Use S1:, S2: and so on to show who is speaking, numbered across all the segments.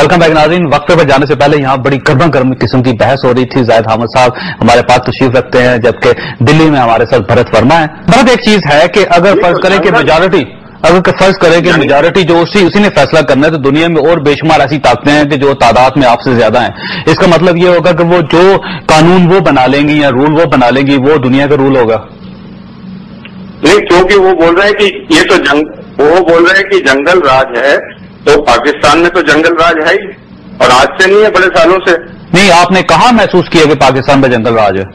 S1: Welcome back नाज़रीन। वक्फे पर जाने से पहले यहाँ बड़ी गर्मा गर्म किस्म की बहस हो रही थी। जाहिद हामिद साहब हमारे पास तशरीफ रखते हैं, जबकि दिल्ली में हमारे साथ भरत वर्मा है। भरत, एक चीज है कि अगर फर्ज करें कि मेजॉरिटी जो उसी ने फैसला करना है, तो दुनिया में और बेशुमार ऐसी ताकतें हैं कि जो तादाद में आपसे ज्यादा हैं। इसका मतलब ये होगा कि वो जो कानून वो बना लेंगी या रूल वो बना लेंगी, वो दुनिया का रूल होगा।
S2: नहीं, क्योंकि वो बोल रहे हैं कि ये तो वो बोल रहे हैं कि जंगल राज है, तो पाकिस्तान में तो जंगल राज है ही, और आज से नहीं है, बड़े सालों से
S1: नहीं। आपने कहाँ महसूस किया कि पाकिस्तान में जंगल राज है?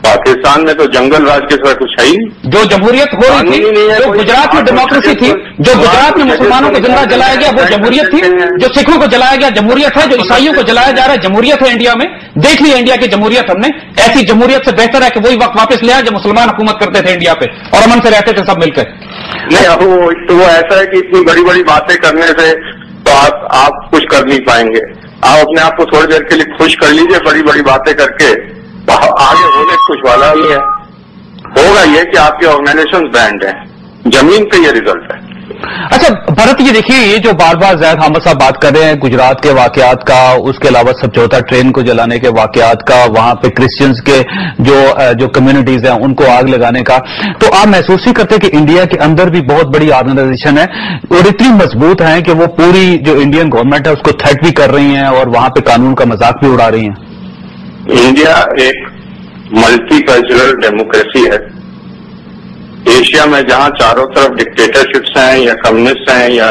S2: पाकिस्तान में तो जंगल राज के सिवा कुछ है ही नहीं।
S3: जो जमहूरियत हो रही थी, जो गुजरात में डेमोक्रेसी थी, जो गुजरात में मुसलमानों को जिंदा जलाया गया वो जमहूरियत थी, जो सिखों को जलाया गया जमहूरियत है, जो ईसाइयों को जलाया जा रहा है जमहूरियत है। इंडिया में देख लिया इंडिया की जमहूरियत हमने। ऐसी जमहूरियत से बेहतर है कि वही वक्त वापस ले आए जब मुसलमान हुकूमत करते थे इंडिया पे और अमन से रहते थे सब मिलकर।
S2: नहीं, अब वो ऐसा है कि इतनी बड़ी बड़ी बातें करने से तो आप कुछ कर नहीं पाएंगे। आप अपने आप को थोड़ी देर के लिए खुश कर लीजिए, बड़ी बड़ी बातें करके आगे होने कुछ वाला ही है। होगा ये कि आपके ऑर्गेनाइजेशन बैंड है, जमीन पे ये रिजल्ट है।
S1: अच्छा भरत, ये देखिए, ये जो बार बार जाहिद हामिद साहब बात कर रहे हैं गुजरात के वाकयात का, उसके अलावा समझौता ट्रेन को जलाने के वाकयात का, वहां पे क्रिश्चियंस के जो कम्युनिटीज हैं उनको आग लगाने का, तो आप महसूस ही करते हैं कि इंडिया के अंदर भी बहुत बड़ी ऑर्गेनाइजेशन है और इतनी मजबूत है कि वो पूरी जो इंडियन गवर्नमेंट है उसको थ्रेट भी कर रही है और वहां पे कानून का मजाक भी उड़ा रही है।
S2: इंडिया एक मल्टी कल्चरल डेमोक्रेसी है। एशिया में जहां चारों तरफ डिक्टेटरशिप्स हैं या कम्युनिस्ट हैं या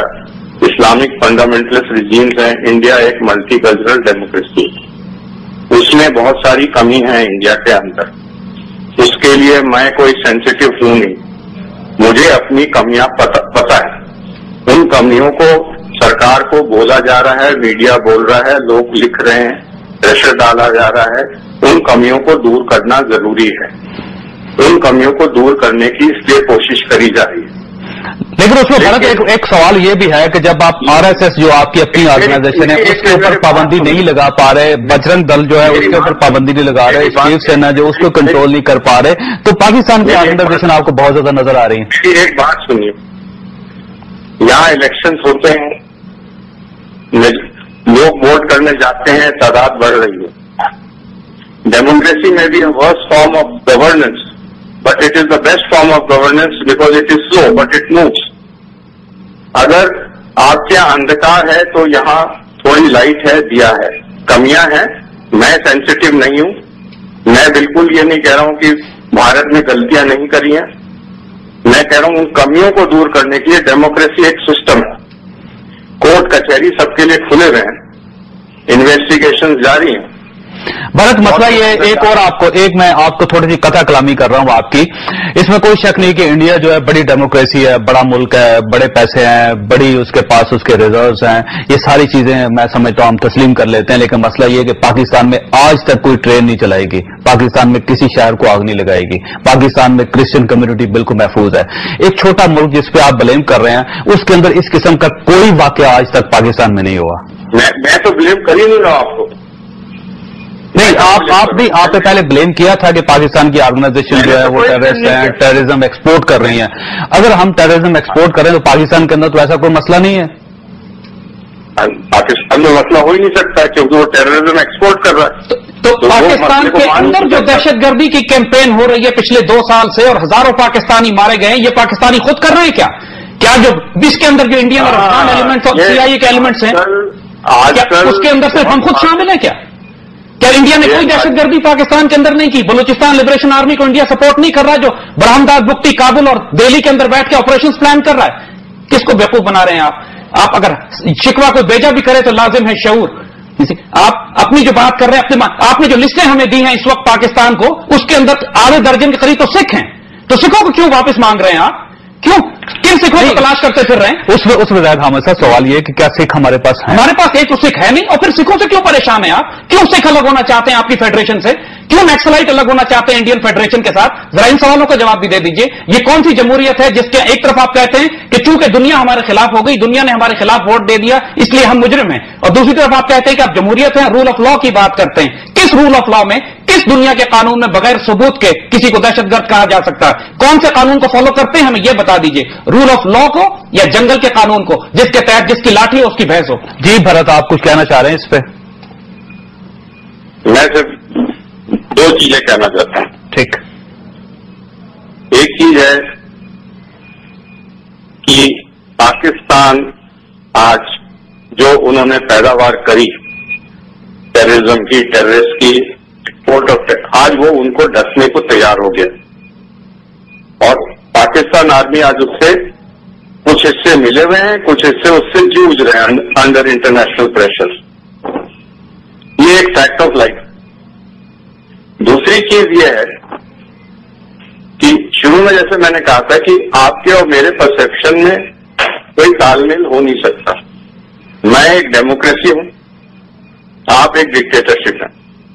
S2: इस्लामिक फंडामेंटलिस्ट रिजीम्स हैं, इंडिया एक मल्टी कल्चरल डेमोक्रेसी है। उसमें बहुत सारी कमी है इंडिया के अंदर। उसके लिए मैं कोई सेंसिटिव हूं नहीं, मुझे अपनी कमियां पता है। उन कमियों को सरकार को बोला जा रहा है, मीडिया बोल रहा है, लोग लिख रहे हैं, प्रेशर डाला जा रहा है। उन कमियों को दूर करना जरूरी है। उन कमियों को दूर करने की इसलिए कोशिश करी जा रही है।
S1: लेकिन उसमें भारत एक सवाल ये भी है कि जब आप आरएसएस जो आपकी अपनी ऑर्गेनाइजेशन है उसके ऊपर पाबंदी नहीं लगा पा रहे, बजरंग दल जो है उसके ऊपर पाबंदी नहीं लगा रहे, शिवसेना जो उसको कंट्रोल नहीं कर पा रहे, तो पाकिस्तान की ऑर्गेनाइजेशन आपको बहुत ज्यादा नजर आ रही है।
S2: एक बात सुनिए, यहाँ इलेक्शन होते हैं, लोग वोट करने जाते हैं, तादाद बढ़ रही है। डेमोक्रेसी में भी worst form of governance, but it is the best form of governance because it is slow but it moves. अगर आपके यहाँ अंधकार है तो यहाँ थोड़ी लाइट है, दिया है। कमियां हैं, मैं सेंसिटिव नहीं हूं। मैं बिल्कुल ये नहीं कह रहा हूं कि भारत ने गलतियां नहीं करी हैं। मैं कह रहा हूं उन कमियों को दूर करने के लिए डेमोक्रेसी एक सिस्टम है। कोर्ट कचहरी सबके लिए खुले हुए हैं, इन्वेस्टिगेशन जारी हैं।
S1: भरत, मसला ये मैं आपको थोड़ी सी कथा कलामी कर रहा हूं आपकी। इसमें कोई शक नहीं कि इंडिया जो है बड़ी डेमोक्रेसी है, बड़ा मुल्क है, बड़े पैसे हैं, बड़ी उसके पास उसके रिजर्व्स हैं, ये सारी चीजें मैं समझता हूं हम तस्लीम कर लेते हैं। लेकिन मसला ये कि पाकिस्तान में आज तक कोई ट्रेन नहीं चलाएगी, पाकिस्तान में किसी शहर को आग नहीं लगाएगी, पाकिस्तान में क्रिश्चियन कम्युनिटी बिल्कुल महफूज है। एक छोटा मुल्क जिस पे आप ब्लेम कर रहे हैं, उसके अंदर इस किस्म का कोई वाकया आज तक पाकिस्तान में नहीं हुआ।
S2: मैं तो ब्लेम कर ही नहीं रहा आपको।
S1: नहीं, आपने पहले ब्लेम किया था कि पाकिस्तान की ऑर्गेनाइजेशन जो है वो टेररिस्ट है, टेररिज्म एक्सपोर्ट कर रही है। अगर हम टेररिज्म एक्सपोर्ट करें तो पाकिस्तान के अंदर तो ऐसा कोई मसला नहीं है।
S2: पाकिस्तान में मसला हो ही नहीं सकता क्योंकि वो टेररिज्म एक्सपोर्ट कर रहा है।
S3: तो पाकिस्तान के अंदर जो दहशतगर्दी की कैंपेन हो रही है पिछले 2 साल से और हजारों पाकिस्तानी मारे गए, ये पाकिस्तानी खुद कर रहे हैं क्या? क्या जो इसके अंदर जो इंडियन और अफगान एलिमेंट्स और सीआईए के एलिमेंट्स हैं, उसके अंदर सिर्फ हम खुद शामिल हैं क्या? क्या इंडिया ने कोई दहशतगर्दी पाकिस्तान के अंदर नहीं की? बलूचिस्तान लिबरेशन आर्मी को इंडिया सपोर्ट नहीं कर रहा, जो बरहमदार बुक्टी, काबुल और दिल्ली के अंदर बैठ के ऑपरेशन प्लान कर रहा है? किसको बेवकूफ बना रहे हैं आप अगर शिकवा को भेजा भी करे तो लाजिम है शऊर। आप अपनी जो बात कर रहे हैं, आपने जो लिस्टें हमें दी हैं इस वक्त पाकिस्तान को, उसके अंदर आधे दर्जन के करीब तो सिख हैं। तो सिखों को क्यों वापस मांग रहे हैं आप? क्यों? किन सिखों को तलाश करते फिर रहे हैं?
S1: उसमें जाहिद हामिद साहब सवाल ये कि क्या सिख हमारे पास है?
S3: हमारे पास एक तो सिख है नहीं, और फिर सिखों से क्यों परेशान है आप? क्यों सिख अलग होना चाहते हैं आपकी फेडरेशन से? क्यों नक्सलाइट अलग होना चाहते हैं इंडियन फेडरेशन के साथ? जरा इन सवालों का जवाब भी दे दीजिए। ये कौन सी जमहूरियत है जिसके एक तरफ आप कहते हैं कि चूंकि दुनिया हमारे खिलाफ हो गई, दुनिया ने हमारे खिलाफ वोट दे दिया इसलिए हम मुजरिम हैं, और दूसरी तरफ आप कहते हैं कि आप जमहूरियत हैं, रूल ऑफ लॉ की बात करते हैं। किस रूल ऑफ लॉ में, किस दुनिया के कानून में बगैर सबूत के किसी को दहशतगर्द कहा जा सकता है? कौन से कानून को फॉलो करते हैं, हमें यह बता दीजिए, रूल ऑफ लॉ को या जंगल के कानून को, जिसके तहत जिसकी लाठी हो उसकी भैंस हो?
S1: जी भरत, आप कुछ कहना चाह रहे हैं इस पे?
S2: मैं सिर्फ 2 चीजें कहना चाहता हूं।
S1: ठीक।
S2: एक चीज है कि पाकिस्तान आज जो उन्होंने पैदावार करी टेररिज्म की, टेररिस्ट की, एक्सपोर्ट ऑफ, आज वो उनको डसने को तैयार हो गया और पाकिस्तान आर्मी आज उससे कुछ हिस्से मिले हुए हैं, कुछ हिस्से उससे जूझ रहे हैं अंडर इंटरनेशनल प्रेशर। ये एक फैक्ट ऑफ लाइफ। दूसरी चीज ये है कि शुरू में जैसे मैंने कहा था कि आपके और मेरे परसेप्शन में कोई तालमेल हो नहीं सकता। मैं एक डेमोक्रेसी हूं, आप एक डिक्टेटरशिप है।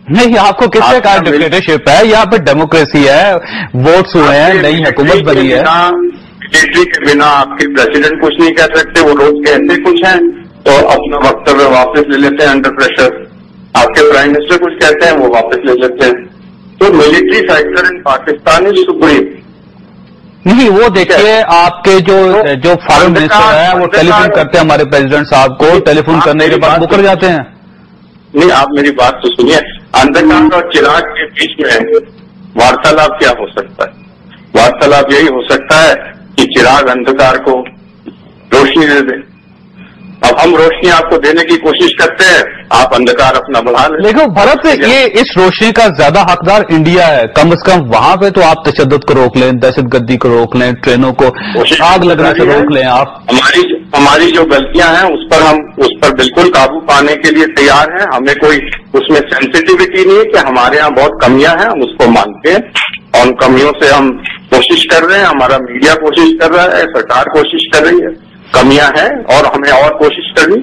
S1: नहीं, आपको किसने कहा डिक्टेटरशिप है? यहाँ पे डेमोक्रेसी है, वोट्स हुए हैं, नई हुकूमत बनी है।
S2: डिक्टेटरी के बिना आपके प्रेसिडेंट कुछ नहीं कह सकते, वो रोज कहते कुछ हैं तो अपना वक्तव्य वापस ले लेते हैं अंडर प्रेशर। आपके प्राइम मिनिस्टर कुछ कहते हैं, वो वापस ले लेते हैं। तो military factor in Pakistan is supreme.
S1: नहीं, वो देखिए आपके जो फॉरेन मिनिस्टर है वो टेलीफोन करते हैं हमारे प्रेसिडेंट साहब को, टेलीफोन करने के बाद मुकर जाते हैं।
S2: नहीं, आप मेरी बात तो सुनिए। अंधकार और चिराग के बीच में वार्तालाप क्या हो सकता है? वार्तालाप यही हो सकता है कि चिराग अंधकार को रोशनी दे दे। अब हम रोशनी आपको देने की कोशिश करते हैं, आप अंधकार अपना बढ़ा लें।
S1: देखो भरत, ये इस रोशनी का ज्यादा हकदार इंडिया है। कम से कम वहां पे तो आप तशद्दुद को रोक लें, दहशतगर्दी को रोक लें, ट्रेनों को आग लगने से रोक लें। आप
S2: हमारी जो गलतियां हैं उस पर बिल्कुल काबू पाने के लिए तैयार हैं। हमें कोई उसमें सेंसिटिविटी नहीं है कि हमारे यहाँ बहुत कमियां हैं, हम उसको मानते हैं और उन कमियों से हम कोशिश कर रहे हैं, हमारा मीडिया कोशिश कर रहा है, सरकार कोशिश कर रही है। कमियां हैं और हमें और कोशिश करनी।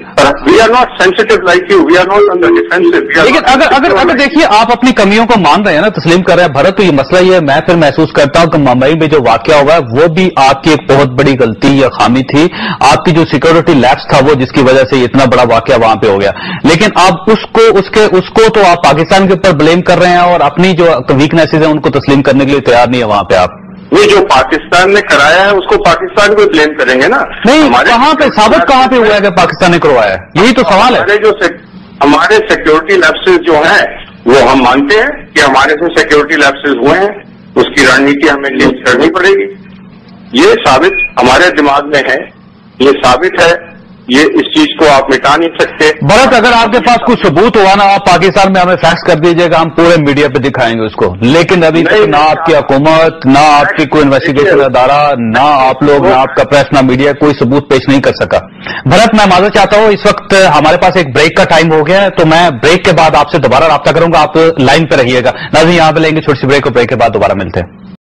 S2: We are not sensitive like you, we are not on the defensive.
S1: लेकिन अगर देखिए आप अपनी कमियों को मान रहे हैं ना, तस्लीम कर रहे हैं भरत, तो ये मसला ये है, मैं फिर महसूस करता हूं कि मुंबई में जो वाकया हुआ है वो भी आपकी एक बहुत बड़ी गलती या खामी थी। आपकी जो सिक्योरिटी लैप्स था वो, जिसकी वजह से इतना बड़ा वाकया वहां पे हो गया। लेकिन आप उसको तो आप पाकिस्तान के ऊपर ब्लेम कर रहे हैं और अपनी जो वीकनेसेज है उनको तस्लीम करने के लिए तैयार नहीं है वहां पे आप।
S2: ये जो पाकिस्तान ने कराया है उसको पाकिस्तान को ब्लेम करेंगे ना?
S1: नहीं, कहां पे साबित कहां पे हुआ है कि पाकिस्तान ने करवाया है? यही तो सवाल है।
S2: हमारे सिक्योरिटी लैप्सेस जो हैं वो हम मानते हैं कि हमारे से सिक्योरिटी लैप्सेस हुए हैं, उसकी रणनीति हमें चेंज करनी पड़ेगी। ये साबित हमारे दिमाग में है, ये साबित है, ये इस चीज को आप मिटा नहीं सकते।
S1: भरत, अगर आपके पास कुछ सबूत हुआ ना, आप पाकिस्तान में हमें फैक्स कर दीजिएगा, हम पूरे मीडिया पे दिखाएंगे उसको। लेकिन अभी तक ना आपकी हुकूमत, ना आपकी कोई इन्वेस्टिगेशन अदारा, ना आप लोग, ना आपका प्रेस, ना मीडिया कोई सबूत पेश नहीं कर सका। भरत, मैं माजरत चाहता हूं, इस वक्त हमारे पास एक ब्रेक का टाइम हो गया है, तो मैं ब्रेक के बाद आपसे दोबारा राब्ता करूंगा। आप लाइन पे रहिएगा। नाज़रीन, यहां पे लेंगे छोटी सी ब्रेक और ब्रेक के बाद दोबारा मिलते हैं।